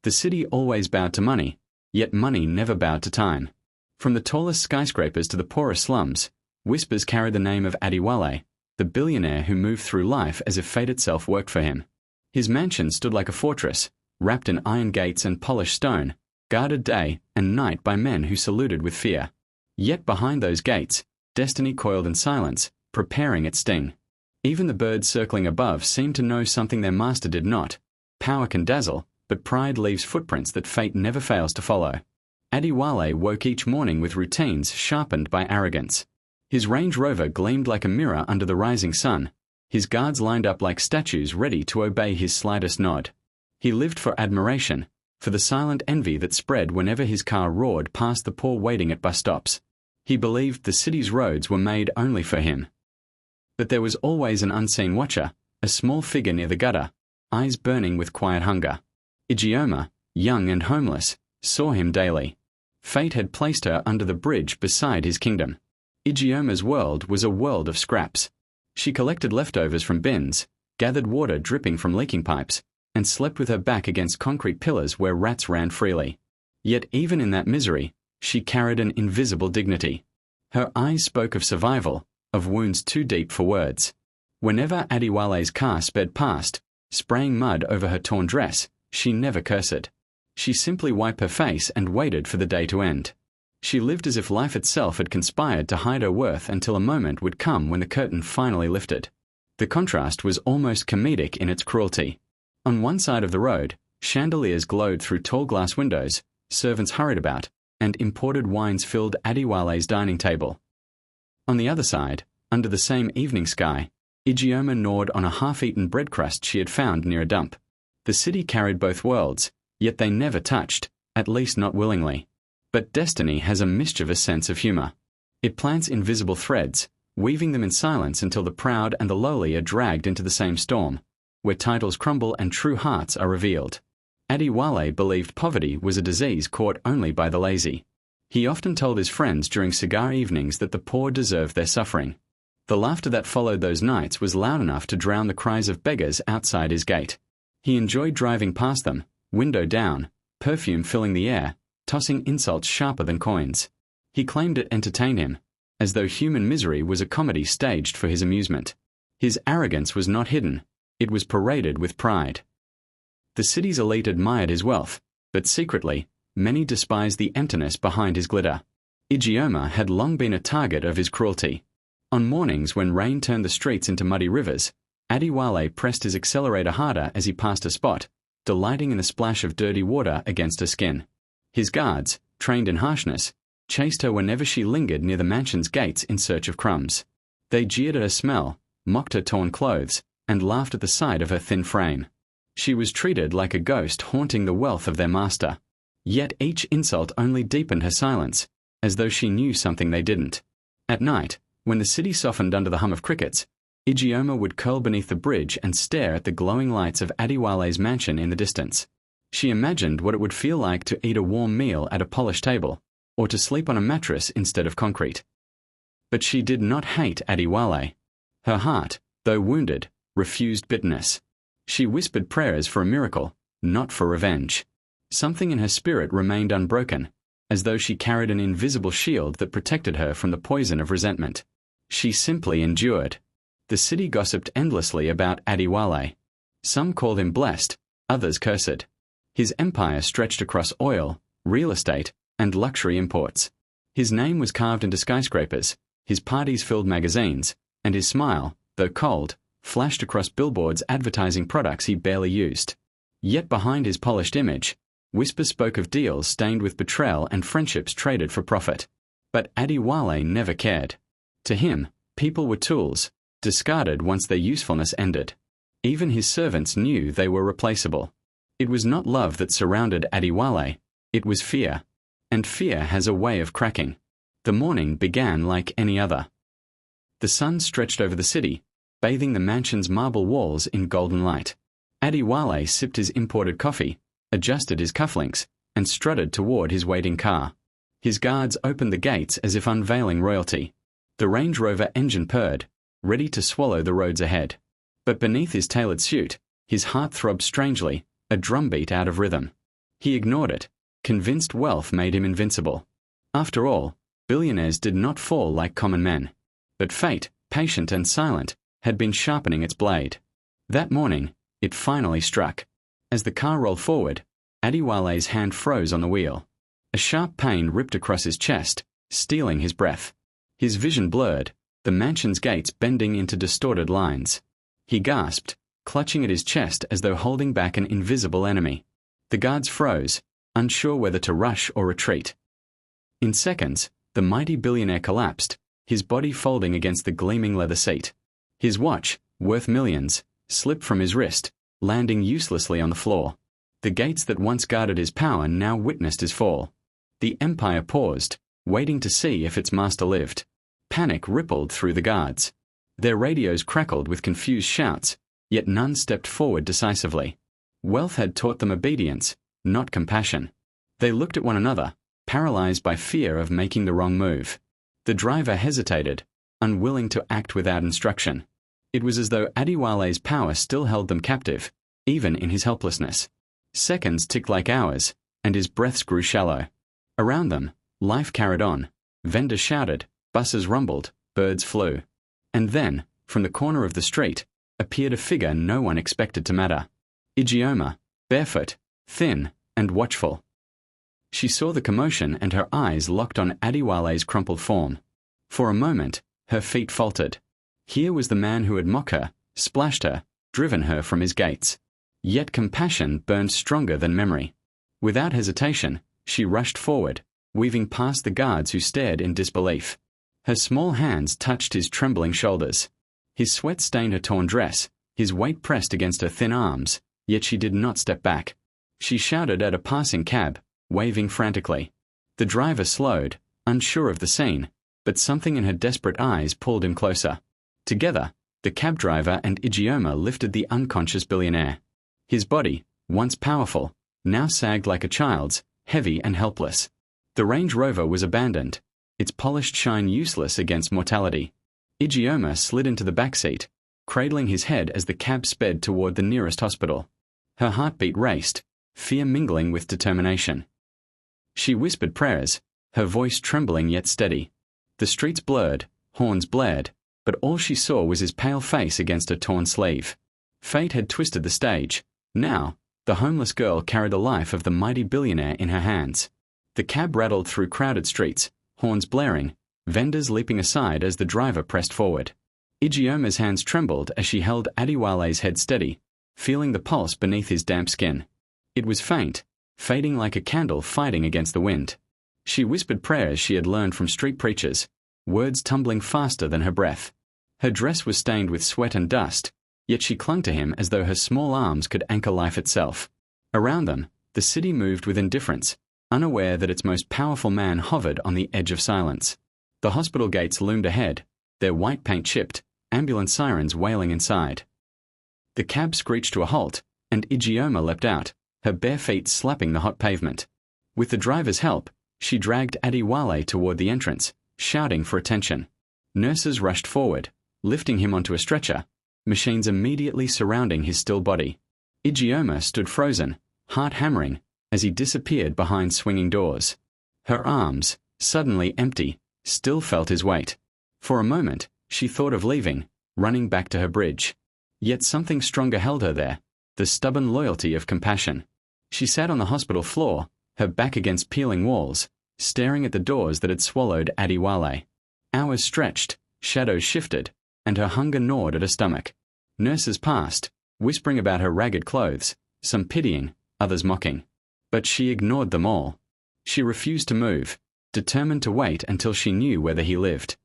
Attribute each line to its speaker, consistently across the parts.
Speaker 1: The city always bowed to money, yet money never bowed to time. From the tallest skyscrapers to the poorest slums, whispers carried the name of Adewale, the billionaire who moved through life as if fate itself worked for him. His mansion stood like a fortress, wrapped in iron gates and polished stone, guarded day and night by men who saluted with fear. Yet behind those gates, destiny coiled in silence, preparing its sting. Even the birds circling above seemed to know something their master did not. Power can dazzle, but pride leaves footprints that fate never fails to follow. Adewale woke each morning with routines sharpened by arrogance. His Range Rover gleamed like a mirror under the rising sun. His guards lined up like statues ready to obey his slightest nod. He lived for admiration, for the silent envy that spread whenever his car roared past the poor waiting at bus stops. He believed the city's roads were made only for him. But there was always an unseen watcher, a small figure near the gutter, eyes burning with quiet hunger. Ijeoma, young and homeless, saw him daily. Fate had placed her under the bridge beside his kingdom. Ijeoma's world was a world of scraps. She collected leftovers from bins, gathered water dripping from leaking pipes, and slept with her back against concrete pillars where rats ran freely. Yet even in that misery, she carried an invisible dignity. Her eyes spoke of survival, of wounds too deep for words. Whenever Adewale's car sped past, spraying mud over her torn dress, she never cursed. She simply wiped her face and waited for the day to end. She lived as if life itself had conspired to hide her worth until a moment would come when the curtain finally lifted. The contrast was almost comedic in its cruelty. On one side of the road, chandeliers glowed through tall glass windows, servants hurried about, and imported wines filled Adewale's dining table. On the other side, under the same evening sky, Ijeoma gnawed on a half-eaten bread crust she had found near a dump. The city carried both worlds, yet they never touched, at least not willingly. But destiny has a mischievous sense of humor. It plants invisible threads, weaving them in silence until the proud and the lowly are dragged into the same storm, where titles crumble and true hearts are revealed. Adewale believed poverty was a disease caught only by the lazy. He often told his friends during cigar evenings that the poor deserved their suffering. The laughter that followed those nights was loud enough to drown the cries of beggars outside his gate. He enjoyed driving past them, window down, perfume filling the air, tossing insults sharper than coins. He claimed it entertained him, as though human misery was a comedy staged for his amusement. His arrogance was not hidden, it was paraded with pride. The city's elite admired his wealth, but secretly, many despised the emptiness behind his glitter. Ijeoma had long been a target of his cruelty. On mornings when rain turned the streets into muddy rivers, Adewale pressed his accelerator harder as he passed a spot, delighting in the splash of dirty water against her skin. His guards, trained in harshness, chased her whenever she lingered near the mansion's gates in search of crumbs. They jeered at her smell, mocked her torn clothes, and laughed at the sight of her thin frame. She was treated like a ghost haunting the wealth of their master. Yet each insult only deepened her silence, as though she knew something they didn't. At night, when the city softened under the hum of crickets, Ijeoma would curl beneath the bridge and stare at the glowing lights of Adewale's mansion in the distance. She imagined what it would feel like to eat a warm meal at a polished table, or to sleep on a mattress instead of concrete. But she did not hate Adewale. Her heart, though wounded, refused bitterness. She whispered prayers for a miracle, not for revenge. Something in her spirit remained unbroken, as though she carried an invisible shield that protected her from the poison of resentment. She simply endured. The city gossiped endlessly about Adewale. Some called him blessed, others cursed. His empire stretched across oil, real estate, and luxury imports. His name was carved into skyscrapers, his parties filled magazines, and his smile, though cold, flashed across billboards advertising products he barely used. Yet behind his polished image, whispers spoke of deals stained with betrayal and friendships traded for profit. But Adewale never cared. To him, people were tools, discarded once their usefulness ended. Even his servants knew they were replaceable. It was not love that surrounded Adewale, it was fear. And fear has a way of cracking. The morning began like any other. The sun stretched over the city, bathing the mansion's marble walls in golden light. Adewale sipped his imported coffee, adjusted his cufflinks, and strutted toward his waiting car. His guards opened the gates as if unveiling royalty. The Range Rover engine purred, ready to swallow the roads ahead. But beneath his tailored suit, his heart throbbed strangely, a drumbeat out of rhythm. He ignored it, convinced wealth made him invincible. After all, billionaires did not fall like common men. But fate, patient and silent, had been sharpening its blade. That morning, it finally struck. As the car rolled forward, Adewale's hand froze on the wheel. A sharp pain ripped across his chest, stealing his breath. His vision blurred, the mansion's gates bending into distorted lines. He gasped, clutching at his chest as though holding back an invisible enemy. The guards froze, unsure whether to rush or retreat. In seconds, the mighty billionaire collapsed, his body folding against the gleaming leather seat. His watch, worth millions, slipped from his wrist, landing uselessly on the floor. The gates that once guarded his power now witnessed his fall. The empire paused, waiting to see if its master lived. Panic rippled through the guards. Their radios crackled with confused shouts, yet none stepped forward decisively. Wealth had taught them obedience, not compassion. They looked at one another, paralyzed by fear of making the wrong move. The driver hesitated, unwilling to act without instruction. It was as though Adewale's power still held them captive, even in his helplessness. Seconds ticked like hours, and his breaths grew shallow. Around them, life carried on. Vendors shouted, buses rumbled, birds flew. And then, from the corner of the street, appeared a figure no one expected to matter. Ijeoma, barefoot, thin, and watchful. She saw the commotion and her eyes locked on Adewale's crumpled form. For a moment, her feet faltered. Here was the man who had mocked her, splashed her, driven her from his gates. Yet compassion burned stronger than memory. Without hesitation, she rushed forward, weaving past the guards who stared in disbelief. Her small hands touched his trembling shoulders. His sweat stained her torn dress, his weight pressed against her thin arms, yet she did not step back. She shouted at a passing cab, waving frantically. The driver slowed, unsure of the scene, but something in her desperate eyes pulled him closer. Together, the cab driver and Ijeoma lifted the unconscious billionaire. His body, once powerful, now sagged like a child's, heavy and helpless. The Range Rover was abandoned, its polished shine useless against mortality. Ijeoma slid into the back seat, cradling his head as the cab sped toward the nearest hospital. Her heartbeat raced, fear mingling with determination. She whispered prayers, her voice trembling yet steady. The streets blurred, horns blared, but all she saw was his pale face against her torn sleeve. Fate had twisted the stage. Now, the homeless girl carried the life of the mighty billionaire in her hands. The cab rattled through crowded streets, horns blaring, vendors leaping aside as the driver pressed forward. Ijeoma's hands trembled as she held Adewale's head steady, feeling the pulse beneath his damp skin. It was faint, fading like a candle fighting against the wind. She whispered prayers she had learned from street preachers, words tumbling faster than her breath. Her dress was stained with sweat and dust, yet she clung to him as though her small arms could anchor life itself. Around them, the city moved with indifference, unaware that its most powerful man hovered on the edge of silence. The hospital gates loomed ahead, their white paint chipped, ambulance sirens wailing inside. The cab screeched to a halt, and Ijeoma leapt out, her bare feet slapping the hot pavement. With the driver's help, she dragged Adewale toward the entrance, shouting for attention. Nurses rushed forward, lifting him onto a stretcher, machines immediately surrounding his still body. Ijeoma stood frozen, heart hammering, as he disappeared behind swinging doors. Her arms, suddenly empty, still felt his weight. For a moment, she thought of leaving, running back to her bridge. Yet something stronger held her there, the stubborn loyalty of compassion. She sat on the hospital floor, her back against peeling walls, staring at the doors that had swallowed Adewale. Hours stretched, shadows shifted, and her hunger gnawed at her stomach. Nurses passed, whispering about her ragged clothes, some pitying, others mocking. But she ignored them all. She refused to move, determined to wait until she knew whether he lived.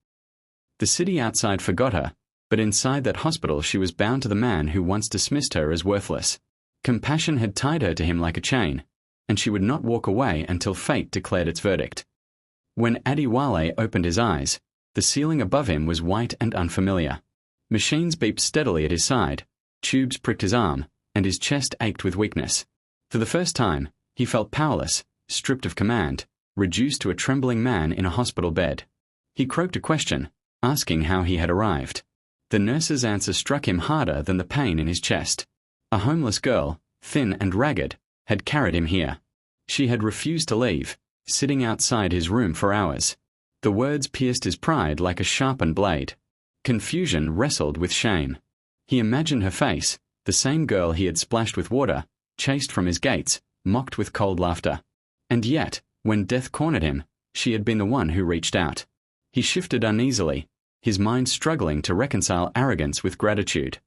Speaker 1: The city outside forgot her, but inside that hospital she was bound to the man who once dismissed her as worthless. Compassion had tied her to him like a chain, and she would not walk away until fate declared its verdict. When Adewale opened his eyes, the ceiling above him was white and unfamiliar. Machines beeped steadily at his side, tubes pricked his arm, and his chest ached with weakness. For the first time, he felt powerless, stripped of command, reduced to a trembling man in a hospital bed. He croaked a question, asking how he had arrived. The nurse's answer struck him harder than the pain in his chest. A homeless girl, thin and ragged, had carried him here. She had refused to leave, sitting outside his room for hours. The words pierced his pride like a sharpened blade. Confusion wrestled with shame. He imagined her face, the same girl he had splashed with water, chased from his gates, mocked with cold laughter. And yet, when death cornered him, she had been the one who reached out. He shifted uneasily, his mind struggling to reconcile arrogance with gratitude.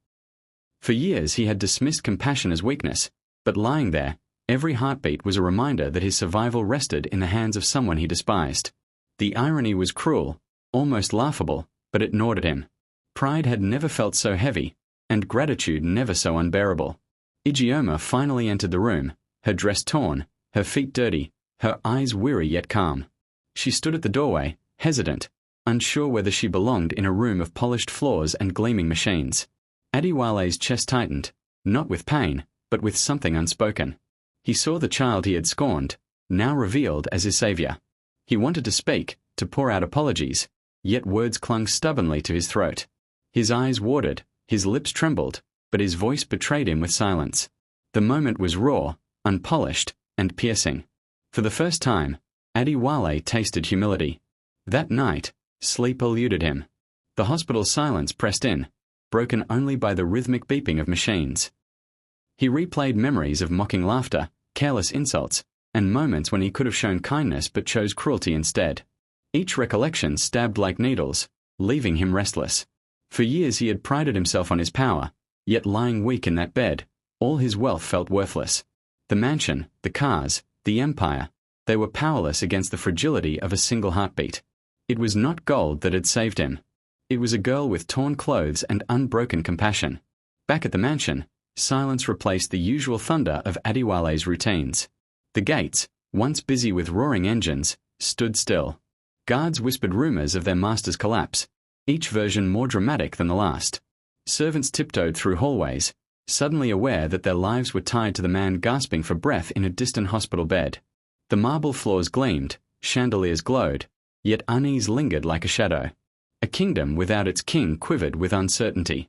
Speaker 1: For years he had dismissed compassion as weakness, but lying there, every heartbeat was a reminder that his survival rested in the hands of someone he despised. The irony was cruel, almost laughable, but it gnawed at him. Pride had never felt so heavy, and gratitude never so unbearable. Ijeoma finally entered the room, her dress torn, her feet dirty, her eyes weary yet calm. She stood at the doorway, hesitant, unsure whether she belonged in a room of polished floors and gleaming machines. Adewale's chest tightened, not with pain, but with something unspoken. He saw the child he had scorned, now revealed as his savior. He wanted to speak, to pour out apologies, yet words clung stubbornly to his throat. His eyes watered, his lips trembled, but his voice betrayed him with silence. The moment was raw, unpolished, and piercing. For the first time, Adewale tasted humility. That night, sleep eluded him. The hospital silence pressed in, broken only by the rhythmic beeping of machines. He replayed memories of mocking laughter, careless insults, and moments when he could have shown kindness but chose cruelty instead. Each recollection stabbed like needles, leaving him restless. For years he had prided himself on his power, yet lying weak in that bed, all his wealth felt worthless. The mansion, the cars, the empire, they were powerless against the fragility of a single heartbeat. It was not gold that had saved him. It was a girl with torn clothes and unbroken compassion. Back at the mansion, silence replaced the usual thunder of Adewale's routines. The gates, once busy with roaring engines, stood still. Guards whispered rumors of their master's collapse, each version more dramatic than the last. Servants tiptoed through hallways, suddenly aware that their lives were tied to the man gasping for breath in a distant hospital bed. The marble floors gleamed, chandeliers glowed, yet unease lingered like a shadow. A kingdom without its king quivered with uncertainty.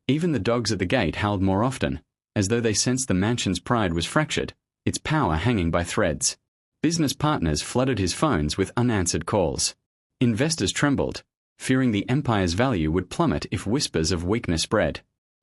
Speaker 1: Even the dogs at the gate howled more often, as though they sensed the mansion's pride was fractured, its power hanging by threads. Business partners flooded his phones with unanswered calls. Investors trembled, fearing the empire's value would plummet if whispers of weakness spread.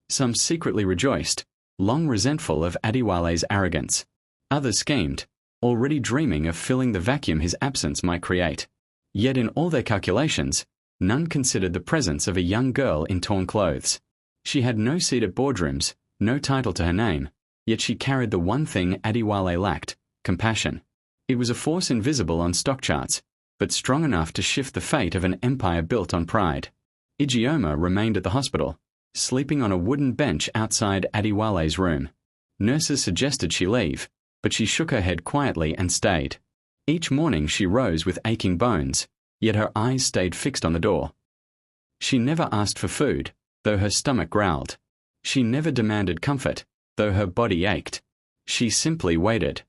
Speaker 1: Some secretly rejoiced, long resentful of Adewale's arrogance. Others schemed, already dreaming of filling the vacuum his absence might create. Yet in all their calculations, none considered the presence of a young girl in torn clothes. She had no seat at boardrooms, no title to her name, yet she carried the one thing Adewale lacked: compassion. It was a force invisible on stock charts, but strong enough to shift the fate of an empire built on pride. Ijeoma remained at the hospital, sleeping on a wooden bench outside Adewale's room. Nurses suggested she leave, but she shook her head quietly and stayed. Each morning she rose with aching bones, yet her eyes stayed fixed on the door. She never asked for food, though her stomach growled. She never demanded comfort, though her body ached. She simply waited.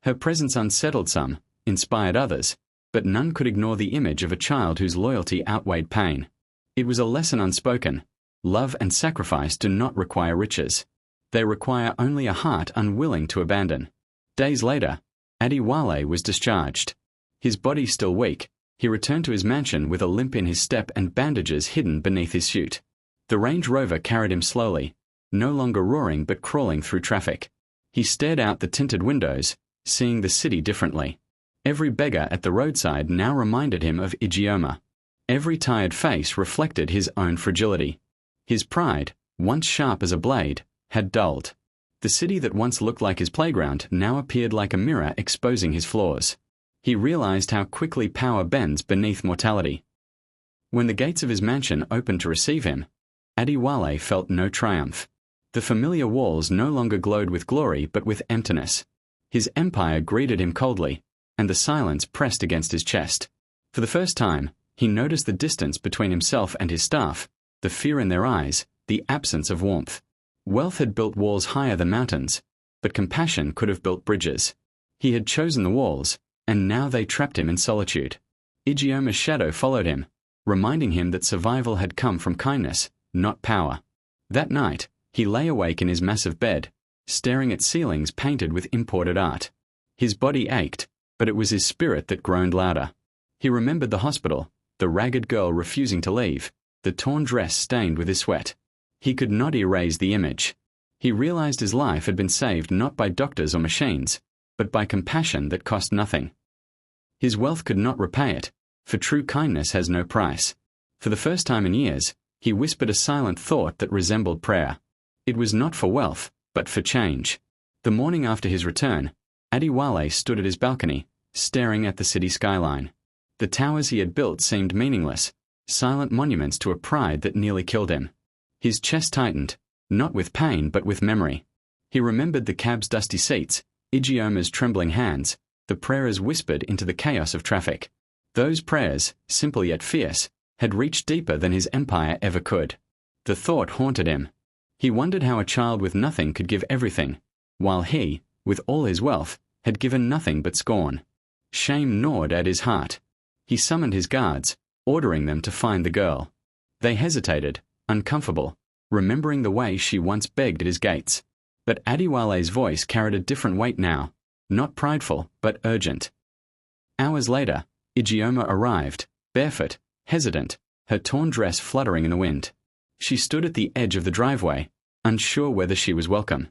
Speaker 1: Her presence unsettled some, inspired others, but none could ignore the image of a child whose loyalty outweighed pain. It was a lesson unspoken. Love and sacrifice do not require riches. They require only a heart unwilling to abandon. Days later, Adewale was discharged. His body still weak, he returned to his mansion with a limp in his step and bandages hidden beneath his suit. The Range Rover carried him slowly, no longer roaring but crawling through traffic. He stared out the tinted windows, seeing the city differently. Every beggar at the roadside now reminded him of Ijeoma. Every tired face reflected his own fragility. His pride, once sharp as a blade, had dulled. The city that once looked like his playground now appeared like a mirror exposing his flaws. He realized how quickly power bends beneath mortality. When the gates of his mansion opened to receive him, Adewale felt no triumph. The familiar walls no longer glowed with glory but with emptiness. His empire greeted him coldly, and the silence pressed against his chest. For the first time, he noticed the distance between himself and his staff, the fear in their eyes, the absence of warmth. Wealth had built walls higher than mountains, but compassion could have built bridges. He had chosen the walls, and now they trapped him in solitude. Ijeoma's shadow followed him, reminding him that survival had come from kindness, not power. That night, he lay awake in his massive bed, staring at ceilings painted with imported art. His body ached, but it was his spirit that groaned louder. He remembered the hospital, the ragged girl refusing to leave, the torn dress stained with his sweat. He could not erase the image. He realized his life had been saved not by doctors or machines, but by compassion that cost nothing. His wealth could not repay it, for true kindness has no price. For the first time in years, he whispered a silent thought that resembled prayer. It was not for wealth, but for change. The morning after his return, Adewale stood at his balcony, staring at the city skyline. The towers he had built seemed meaningless, silent monuments to a pride that nearly killed him. His chest tightened, not with pain but with memory. He remembered the cab's dusty seats, Ijeoma's trembling hands, the prayers whispered into the chaos of traffic. Those prayers, simple yet fierce, had reached deeper than his empire ever could. The thought haunted him. He wondered how a child with nothing could give everything, while he, with all his wealth, had given nothing but scorn. Shame gnawed at his heart. He summoned his guards, ordering them to find the girl. They hesitated, uncomfortable, remembering the way she once begged at his gates. But Adewale's voice carried a different weight now, not prideful, but urgent. Hours later, Ijeoma arrived, barefoot, hesitant, her torn dress fluttering in the wind. She stood at the edge of the driveway, unsure whether she was welcome.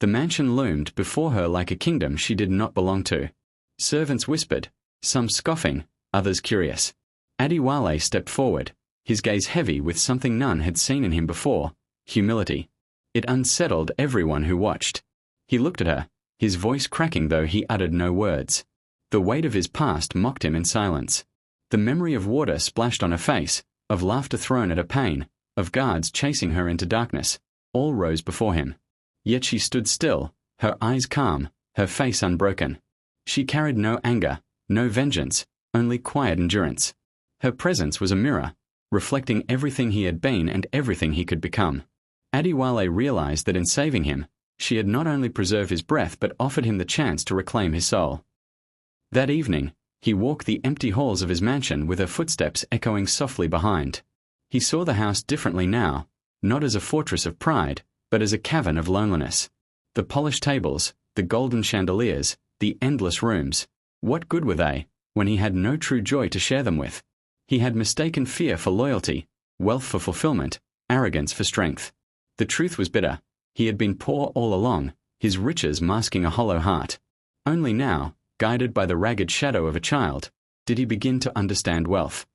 Speaker 1: The mansion loomed before her like a kingdom she did not belong to. Servants whispered, some scoffing, others curious. Adewale stepped forward, his gaze heavy with something none had seen in him before, humility. It unsettled everyone who watched. He looked at her, his voice cracking though he uttered no words. The weight of his past mocked him in silence. The memory of water splashed on her face, of laughter thrown at her pain, of guards chasing her into darkness, all rose before him. Yet she stood still, her eyes calm, her face unbroken. She carried no anger, no vengeance, only quiet endurance. Her presence was a mirror, reflecting everything he had been and everything he could become. Adewale realized that in saving him, she had not only preserved his breath but offered him the chance to reclaim his soul. That evening, he walked the empty halls of his mansion with her footsteps echoing softly behind. He saw the house differently now, not as a fortress of pride, but as a cavern of loneliness. The polished tables, the golden chandeliers, the endless rooms, what good were they, when he had no true joy to share them with? He had mistaken fear for loyalty, wealth for fulfillment, arrogance for strength. The truth was bitter. He had been poor all along, his riches masking a hollow heart. Only now, guided by the ragged shadow of a child, did he begin to understand wealth.